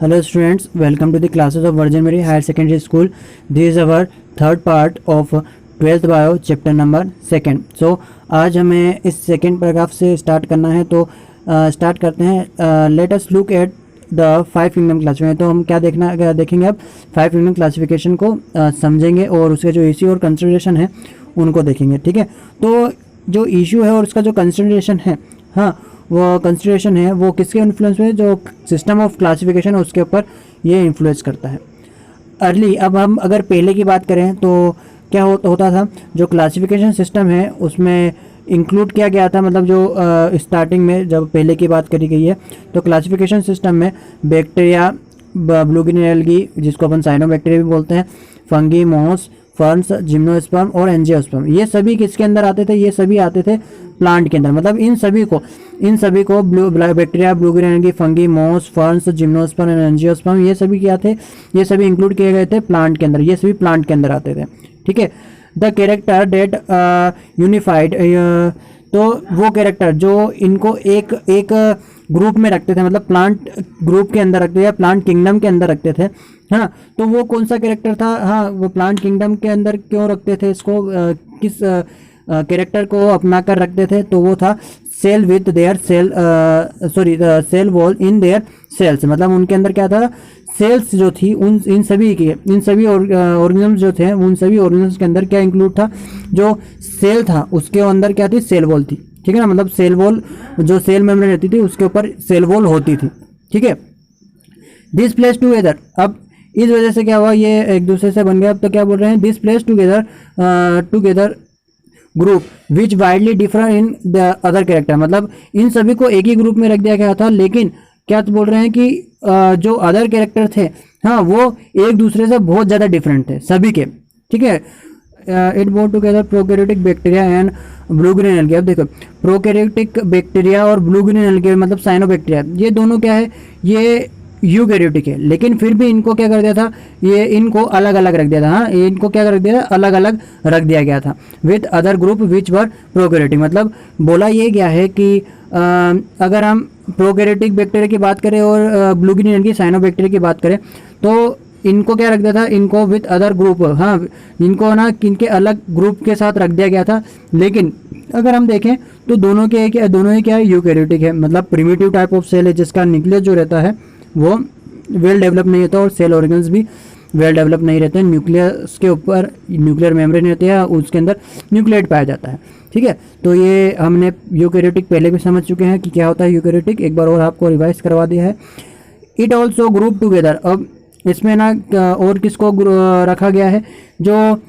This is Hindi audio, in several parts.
Hello students, welcome to the classes of Virgin Mary Higher Secondary School. This is our third part of 12th Bio chapter number 2. So आज हमें इस सेकेंड पैराग्राफ से स्टार्ट करना है, तो स्टार्ट करते हैं. Let us look at the 5 kingdom classification. तो हम क्या देखेंगे अब 5 किंगडम क्लासिफिकेशन को समझेंगे और उसके जो इश्यू और कंसिडरेशन है उनको देखेंगे. ठीक है, तो जो इश्यू है और उसका जो कंसिडरेशन है, हाँ वो कंसिडरेशन है वो किसके इन्फ्लुएंस में, जो सिस्टम ऑफ क्लासिफिकेशन है उसके ऊपर ये इन्फ्लुएंस करता है. अर्ली, अब हम अगर पहले की बात करें तो क्या होता था, जो क्लासिफिकेशन सिस्टम है उसमें इंक्लूड किया गया था, मतलब जो स्टार्टिंग में जब पहले की बात करी गई है तो क्लासिफिकेशन सिस्टम में बैक्टीरिया, ब्लू ग्रीन एल्गी जिसको अपन साइनोबैक्टीरिया भी बोलते हैं, फंगी, मॉस, फर्न्स, जिम्नोस्पर्म और एंजियोस्पर्म, ये सभी किसके अंदर आते थे, ये सभी आते थे प्लांट के अंदर. मतलब इन सभी को bacteria, blue green algae, fungi, moss, ferns, gymnosperm और एंजियोस्पर्म, ये सभी क्या थे, ये सभी इंक्लूड किए गए थे प्लांट के अंदर. ये सभी प्लांट के अंदर आते थे. ठीक है, द कैरेक्टर डेट यूनिफाइड, तो वो कैरेक्टर जो इनको एक ग्रुप में रखते थे, मतलब प्लांट ग्रुप के अंदर रखते थे या प्लांट किंगडम के अंदर रखते थे. हाँ, तो वो कौन सा कैरेक्टर था, हाँ वो प्लांट किंगडम के अंदर क्यों रखते थे इसको, किस कैरेक्टर को अपना कर रखते थे, तो वो था cell with their cell wall in their cells. मतलब उनके अंदर क्या था, सेल्स जो थी इन सभी ऑर्गेनिजम्स जो थे, उन सभी ऑर्गेनिजम्स के अंदर क्या इंक्लूड था, जो सेल था उसके अंदर क्या थी, सेल वॉल थी. ठीक है ना, मतलब सेल वॉल, जो सेल मेम्ब्रेन रहती थी उसके ऊपर सेल वॉल होती थी. ठीक है, दिस प्लेस टुगेदर, अब इस वजह से क्या हुआ, ये एक दूसरे से बन गया. अब तो क्या बोल रहे हैं, this place together group which widely differ in the other character. मतलब इन सभी को एक ही ग्रुप में रख दिया गया था, लेकिन क्या तो बोल रहे हैं कि जो अदर कैरेक्टर थे, हाँ वो एक दूसरे से बहुत ज़्यादा डिफरेंट थे सभी के. ठीक है, it board together prokaryotic bacteria and blue green algae. अब देखो, प्रोकैरियोटिक बैक्टीरिया और ब्लू ग्रीन एल्गी मतलब साइनोबैक्टीरिया, ये दोनों क्या है, ये यूकैरियोटिक है, लेकिन फिर भी इनको क्या कर दिया था, ये इनको अलग अलग रख दिया था. हाँ, इनको क्या कर दिया था, अलग अलग रख दिया गया था with other group which were prokaryotic. मतलब बोला ये गया है कि अगर हम प्रोकैरियोटिक बैक्टीरिया की बात करें और ब्लू ग्रीन एल्गी साइनोबैक्टीरिया की बात करें, तो इनको क्या रख दिया था, इनको विथ अदर ग्रुप, हाँ इनको ना किनके अलग ग्रुप के साथ रख दिया गया था. लेकिन अगर हम देखें तो दोनों ही क्या है, यूकैरियोटिक है. मतलब प्रिमिटिव टाइप ऑफ सेल है जिसका न्यूक्लियस जो रहता है वो वेल डेवलप नहीं होता और सेल ऑर्गन्स भी वेल डेवलप नहीं रहते. न्यूक्लियस के ऊपर न्यूक्लियर मेम्ब्रेन रहती है, उसके अंदर न्यूक्लियेट पाया जाता है. ठीक है, तो ये हमने यूकैरियोटिक पहले भी समझ चुके हैं कि क्या होता है यूकैरियोटिक, एक बार और आपको रिवाइज करवा दिया है. इट ऑल्सो ग्रुप टुगेदर, अब इसमें ना और किसको रखा गया है, जो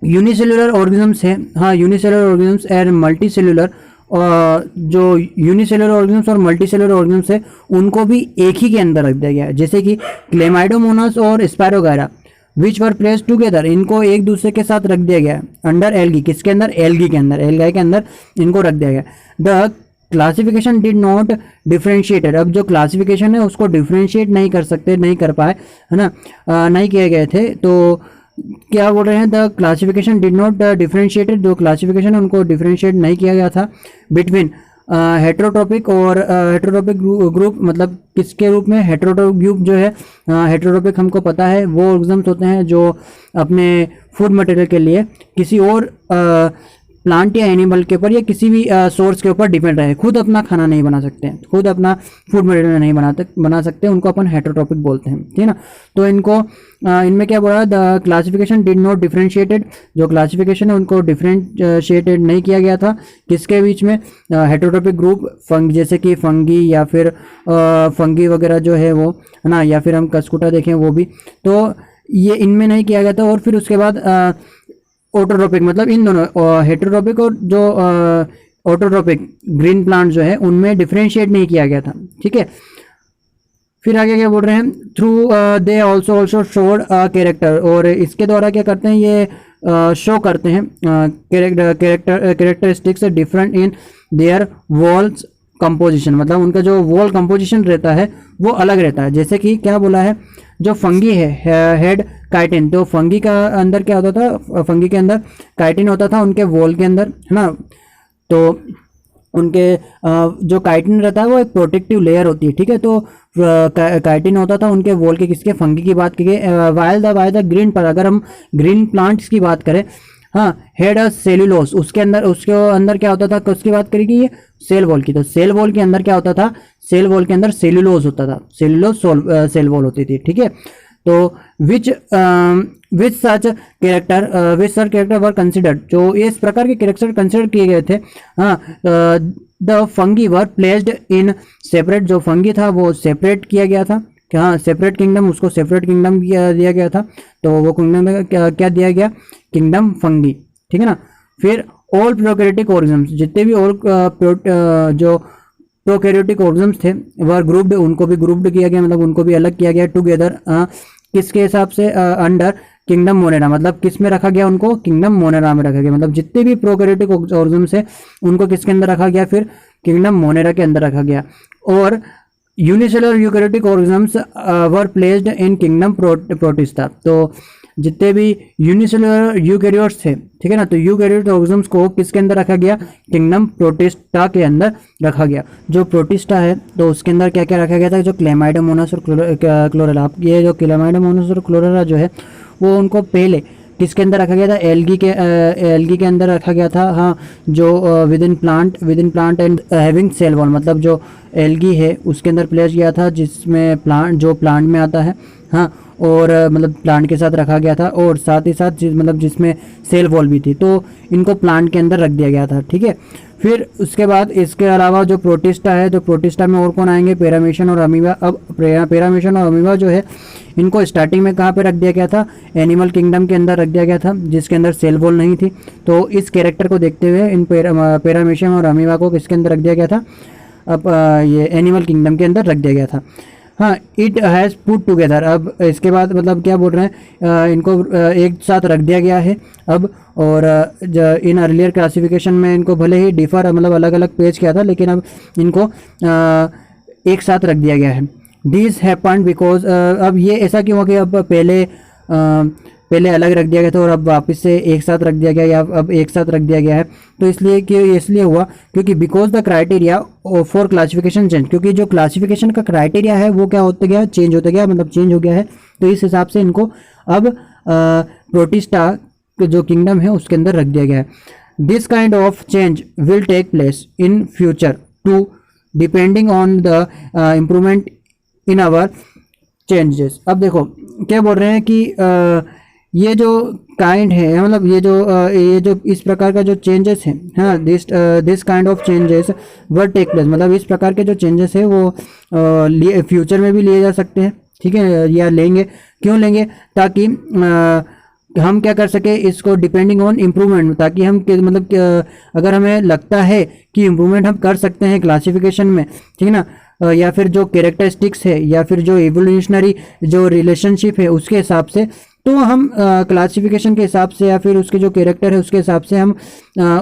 यूनिसेलुलर ऑर्गेनिजम्स है, हाँ unicellular organisms and multi cellular, और जो यूनिसेलुलर ऑर्गेनिजम्स और मल्टी सेलुलर ऑर्गेनिजम्स है उनको भी एक ही के अंदर रख दिया गया है. जैसे कि क्लेमाइडोमोनास और स्पायरोगायरा विच वर प्लेस टुगेदर, इनको एक दूसरे के साथ रख दिया गया है अंडर एल्गी. किसके अंदर, एल्गी के अंदर, एल्गाई के अंदर इनको रख दिया गया. The classification did not differentiated, अब जो क्लासिफिकेशन है उसको डिफ्रेंशिएट नहीं कर पाए, है ना, नहीं किए गए थे. तो क्या बोल रहे हैं, the classification did not differentiated, जो क्लासिफिकेशन है उनको डिफ्रेंशिएट नहीं किया गया था बिटवीन हेट्रोट्रोपिक और हेट्रोट्रोपिक ग्रुप. मतलब किसके रूप में, हेट्रोट्रोपिक ग्रुप जो है, हेट्रोट्रोपिक हमको पता है वो ऑर्गेनिजम्स होते हैं जो अपने फूड मटेरियल के लिए किसी और प्लांट या एनिमल के ऊपर या किसी भी सोर्स के ऊपर डिपेंड रहे, खुद अपना खाना नहीं बना सकते, खुद अपना फूड मटेरियल नहीं बना सकते, उनको अपन हेट्रोट्रोपिक बोलते हैं. ठीक है ना, तो इनको इनमें क्या बोला, the classification did not differentiated, जो क्लासिफिकेशन है उनको डिफरेंशिएटेड नहीं किया गया था किसके बीच में, हेट्रोट्रोपिक ग्रुप जैसे कि फंगी या फिर फंगी वगैरह जो है वो, है ना, या फिर हम कस्कुटा देखें वो भी, तो ये इनमें नहीं किया गया था. और फिर उसके बाद ऑटोट्रोपिक, मतलब इन दोनों हेटेरोट्रोपिक और जो ऑटोट्रोपिक ग्रीन प्लांट जो है उनमें डिफरेंशिएट नहीं किया गया था. ठीक है, फिर आगे क्या बोल रहे हैं, through they also showed character, और इसके द्वारा क्या करते हैं, ये शो करते हैं characteristics different in their walls composition. मतलब उनका जो वॉल कंपोजिशन रहता है वो अलग रहता है. जैसे कि क्या बोला है, जो फंगी है हेड काइटिन, तो फंगी का अंदर क्या होता था, फंगी के अंदर काइटिन होता था उनके वॉल के अंदर, है ना. तो उनके जो काइटिन रहता है वो एक प्रोटेक्टिव लेयर होती है. ठीक है, तो काइटिन होता था उनके वॉल के, किसके, फंगी की बात की गई। वाइल द ग्रीन पर, अगर हम ग्रीन प्लांट्स की बात करें, हाँ, हेड अ सेल्यूलोस, उसके अंदर क्या होता था, उसकी बात करेगी ये सेल वॉल की, तो सेल वॉल के अंदर क्या होता था, सेल वॉल के अंदर सेल्यूलोज होता था, सेल्यूलोज सेल वॉल होती थी, ठीक है। तो विच सच कैरेक्टर वर कंसिडर्ड, जो इस प्रकार के कैरेक्टर कंसिडर किए गए थे, हाँ, the fungi were placed in separate, जो फंगी था वो सेपरेट किया गया था, कि हाँ सेपरेट किंगडम, उसको सेपरेट किंगडम दिया गया था, तो वो किंगडम में क्या दिया गया, किंगडम फंगी, ठीक है ना। फिर ऑल प्रोकैरियोटिक ऑर्गेनिज्म्स, जितने भी और जो प्रोकैरियोटिक ऑर्गेनिज्म्स थे वर ग्रुप्ड, उनको भी ग्रुप्ड किया गया, मतलब उनको भी अलग किया गया टुगेदर, किसके हिसाब से, अंडर किंगडम मोनेरा, मतलब किस में रखा गया उनको, किंगडम मोनेरा में रखा गया, मतलब जितने भी प्रोकैरियोटिक ऑर्गेनिज्म्स है उनको किसके अंदर रखा गया, फिर किंगडम मोनेरा के अंदर रखा गया। और unicellular eukaryotic organisms were placed in kingdom protista, तो जितने भी यूनिसेलुलर यूकैरियोट्स थे, ठीक है ना, तो यूकैरियोट ऑर्गेनिज्म्स को किसके अंदर रखा गया, किंगडम प्रोटिस्टा के अंदर रखा गया। जो प्रोटिस्टा है तो उसके अंदर क्या क्या रखा गया था, जो क्लेमाइडोमोनास और क्लोरेला, ये जो क्लेमाइडोमोनास और क्लोरेला जो है वो उनको पहले किसके अंदर रखा गया था, एल्गी के अंदर रखा गया था, हाँ, जो within plant and having cell wall, मतलब जो एल्गी है उसके अंदर प्लेस किया था, जिसमें प्लांट में आता है, हाँ, और मतलब प्लांट के साथ रखा गया था, और साथ ही साथ मतलब जिसमें सेल वॉल भी थी, तो इनको प्लांट के अंदर रख दिया गया था, ठीक है। फिर उसके बाद इसके अलावा जो प्रोटिस्टा है, तो प्रोटिस्टा में और कौन आएंगे, पैरामीशियन और अमीबा। अब पैरामीशियन और अमीबा जो है इनको स्टार्टिंग में कहाँ पे रख दिया गया था, एनिमल किंगडम के अंदर रख दिया गया था, जिसके अंदर सेल वॉल नहीं थी। तो इस कैरेक्टर को देखते हुए इन पैरामीशियन और अमीबा को किसके अंदर रख दिया गया था, अब ये एनिमल किंगडम के अंदर रख दिया गया था, हाँ। इट हैज़ पुट टुगेदर, अब इसके बाद मतलब क्या बोल रहे हैं, इनको एक साथ रख दिया गया है अब, और इन अर्लियर क्लासिफिकेशन में इनको भले ही डिफर, मतलब अलग अलग पेज किया था, लेकिन अब इनको एक साथ रख दिया गया है। दिस हैपेंड बिकॉज, अब ये ऐसा क्यों हुआ कि अब पहले अलग रख दिया गया था और अब वापस से एक साथ रख दिया गया, या अब एक साथ रख दिया गया है, तो इसलिए हुआ क्योंकि because the criteria for classification change, क्योंकि जो क्लासिफिकेशन का क्राइटेरिया है वो क्या होता गया, चेंज होता गया, मतलब चेंज हो गया है, तो इस हिसाब से इनको अब प्रोटिस्टा जो किंगडम है उसके अंदर रख दिया गया है। This kind of change will take place in future too depending on the improvement in our changes. अब देखो क्या बोल रहे हैं कि ये जो काइंड है, मतलब ये जो इस प्रकार का जो चेंजेस है, हाँ, this kind of changes were take place, मतलब इस प्रकार के जो चेंजेस है वो फ्यूचर में भी लिए जा सकते हैं, ठीक है, या लेंगे, क्यों लेंगे, ताकि हम क्या कर सके इसको, डिपेंडिंग ऑन इम्प्रूवमेंट, ताकि हम मतलब अगर हमें लगता है कि इम्प्रूवमेंट हम कर सकते हैं क्लासिफिकेशन में, ठीक है ना, या फिर जो कैरेक्टरिस्टिक्स है, या फिर जो एवोल्यूशनरी जो रिलेशनशिप है उसके हिसाब से, तो हम क्लासिफिकेशन के हिसाब से या फिर उसके जो कैरेक्टर है उसके हिसाब से हम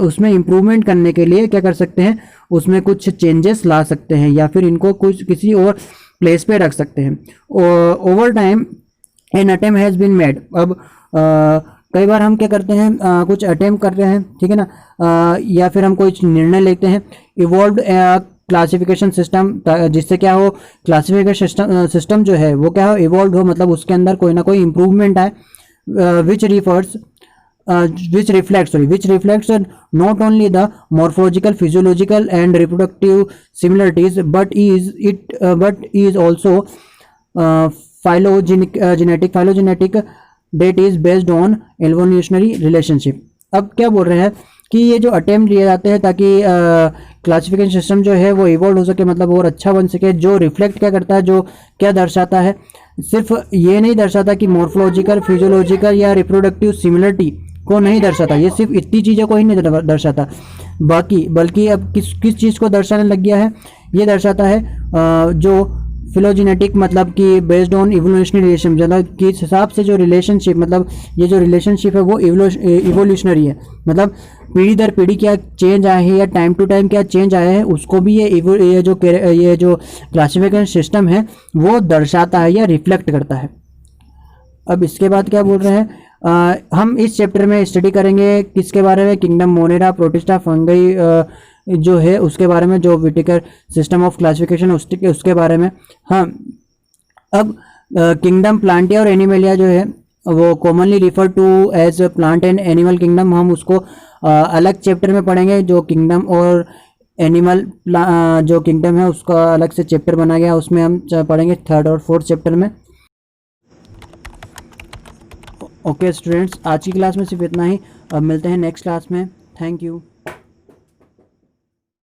उसमें इम्प्रूवमेंट करने के लिए क्या कर सकते हैं, उसमें कुछ चेंजेस ला सकते हैं, या फिर इनको कुछ किसी और प्लेस पे रख सकते हैं। Over time an attempt has been made, अब कई बार हम क्या करते हैं, कुछ अटेम्प्ट कर रहे हैं, ठीक है ना, या फिर हम कोई निर्णय लेते हैं, इवॉल्व क्लासिफिकेशन सिस्टम, जिससे क्या हो, क्लासिफिकेशन सिस्टम जो है वो क्या हो, इवॉल्व हो, मतलब उसके अंदर कोई ना कोई इम्प्रूवमेंट आए, विच reflects not only the morphological, physiological and reproductive similarities but is also phylogenetic that is based on evolutionary relationship। अब क्या बोल रहे हैं कि ये जो अटेम्प्ट लिए जाते हैं ताकि क्लासिफिकेशन सिस्टम जो है वो इवॉल्व हो सके, मतलब और अच्छा बन सके, जो रिफ्लेक्ट क्या करता है, जो क्या दर्शाता है, सिर्फ ये नहीं दर्शाता कि मॉर्फोलॉजिकल, फिजियोलॉजिकल या रिप्रोडक्टिव सिमिलरिटी को नहीं दर्शाता, ये सिर्फ इतनी चीज़ों को ही नहीं दर्शाता, बल्कि अब किस चीज़ को दर्शाने लग गया है, ये दर्शाता है जो फिलोजेनेटिक, मतलब कि बेस्ड ऑन इवोल्यूशनरी रिलेशन, मतलब किस हिसाब से जो रिलेशनशिप, मतलब ये जो रिलेशनशिप है वो इवोल्यूशनरी है, मतलब पीढ़ी दर पीढ़ी क्या चेंज आए हैं या टाइम टू टाइम क्या चेंज आए हैं उसको भी ये जो क्लासिफिकेशन सिस्टम है वो दर्शाता है या रिफ्लेक्ट करता है। अब इसके बाद क्या बोल रहे हैं, हम इस चैप्टर में स्टडी करेंगे किसके बारे में, किंगडम मोनेरा, प्रोटिस्टा, फंगई, जो है उसके बारे में, जो व्हिटेकर सिस्टम ऑफ क्लासिफिकेशन उसके बारे में। हाँ, अब किंगडम प्लांटिया और एनिमलिया जो है वो commonly refer to as plant and animal kingdom. हम उसको अलग चैप्टर में पढ़ेंगे। जो किंगडम और एनिमल जो किंगडम है उसका अलग से चैप्टर बना गया, उसमें हम पढ़ेंगे 3rd और 4th चैप्टर में। ओके स्टूडेंट्स, आज की क्लास में सिर्फ इतना ही। अब मिलते हैं नेक्स्ट क्लास में। Thank you.